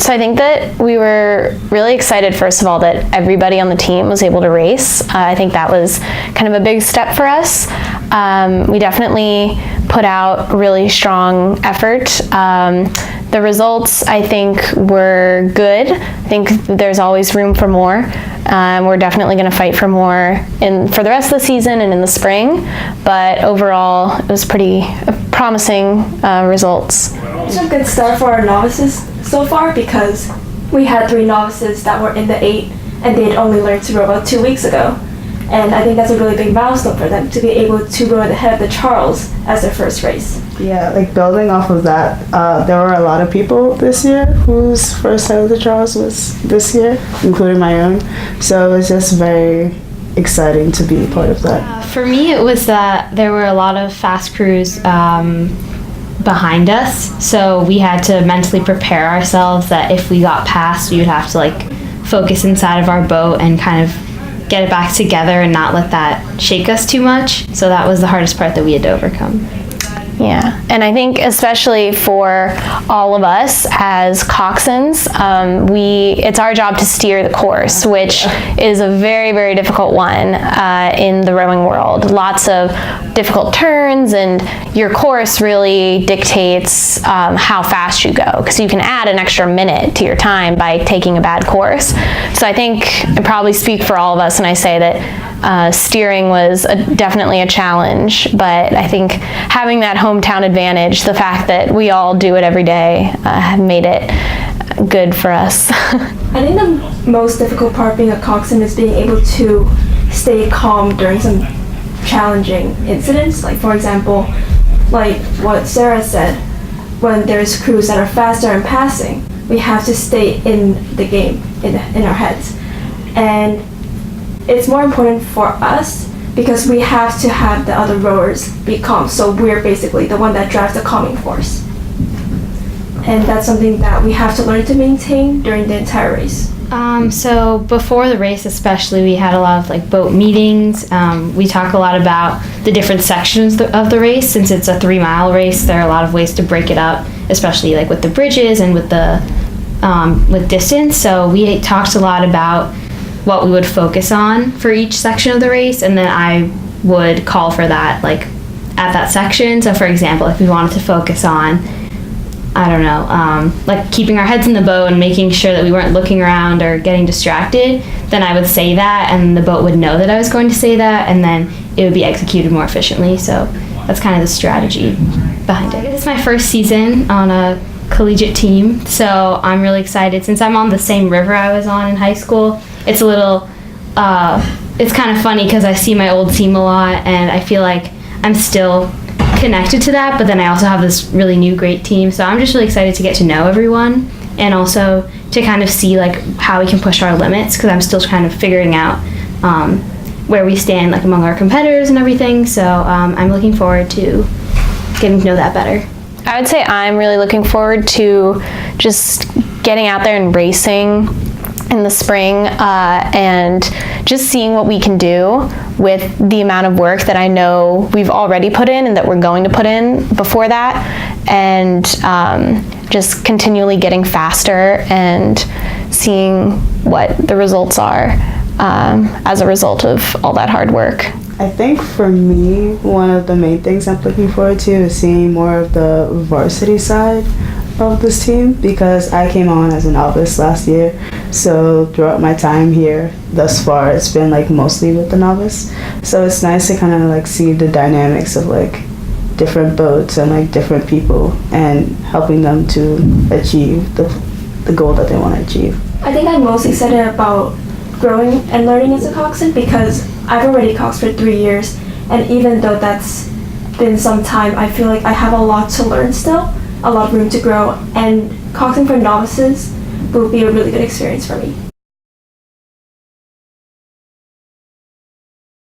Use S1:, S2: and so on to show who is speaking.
S1: So I think that we were really excited, first of all, that everybody on the team was able to race. I think that was kind of a big step for us. We definitely put out really strong effort. The results, I think, were good. I think there's always room for more. We're definitely going to fight for more for the rest of the season and in the spring, but overall it was pretty promising results.
S2: It's a good start for our novices so far, because we had 3 novices that were in the 8 and they had only learned to row about 2 weeks ago. And I think that's a really big milestone for them to be able to row ahead of the Charles as their first race.
S3: Yeah, like building off of that, there were a lot of people this year whose first head of the Charles was this year, including my own. So it was just very exciting to be part of that.
S4: For me, it was that there were a lot of fast crews behind us, so we had to mentally prepare ourselves that if we got past, we would have to like focus inside of our boat and kind of get it back together and not let that shake us too much. So that was the hardest part that we had to overcome.
S1: Yeah, and I think especially for all of us as coxswains, it's our job to steer the course, which is a very, very difficult one in the rowing world. Lots of difficult turns, and your course really dictates how fast you go, because you can add an extra minute to your time by taking a bad course. So I think I probably speak for all of us when I say that steering was definitely a challenge, but I think having that hometown advantage, the fact that we all do it every day, made it good for us.
S2: I think the most difficult part being a coxswain is being able to stay calm during some challenging incidents. Like, for example, like what Sarah said, when there's crews that are faster and passing, we have to stay in the game, in our heads. And it's more important for us because we have to have the other rowers be calm, so we're basically the one that drives the calming force. And that's something that we have to learn to maintain during the entire race.
S4: So before the race especially, we had a lot of like boat meetings. We talk a lot about the different sections of the race. Since it's a 3-mile race, there are a lot of ways to break it up, especially like with the bridges and with the with distance. So we talked a lot about what we would focus on for each section of the race, and then I would call for that like at that section. So for example, if we wanted to focus on, I don't know, like keeping our heads in the boat and making sure that we weren't looking around or getting distracted, then I would say that, and the boat would know that I was going to say that, and then it would be executed more efficiently. So that's kind of the strategy behind it. It's my first season on a collegiate team, so I'm really excited. Since I'm on the same river I was on in high school, it's a little, it's kind of funny because I see my old team a lot, and I feel like I'm still connected to that, but then I also have this really new great team, so I'm just really excited to get to know everyone and also to kind of see like how we can push our limits, because I'm still kind of figuring out where we stand like among our competitors and everything. So I'm looking forward to getting to know that better.
S1: I would say I'm really looking forward to just getting out there and racing in the spring, and just seeing what we can do with the amount of work that I know we've already put in and that we're going to put in before that, and just continually getting faster and seeing what the results are as a result of all that hard work.
S3: I think for me, one of the main things I'm looking forward to is seeing more of the varsity side of this team, because I came on as a novice last year, so throughout my time here thus far it's been like mostly with the novice, so it's nice to kind of like see the dynamics of like different boats and like different people and helping them to achieve the goal that they want to achieve.
S2: I think I'm most excited about growing and learning as a coxswain because I've already coxed for 3 years, and even though that's been some time, I feel like I have a lot to learn still, a lot of room to grow, and coxing for novices will be a really good experience for me.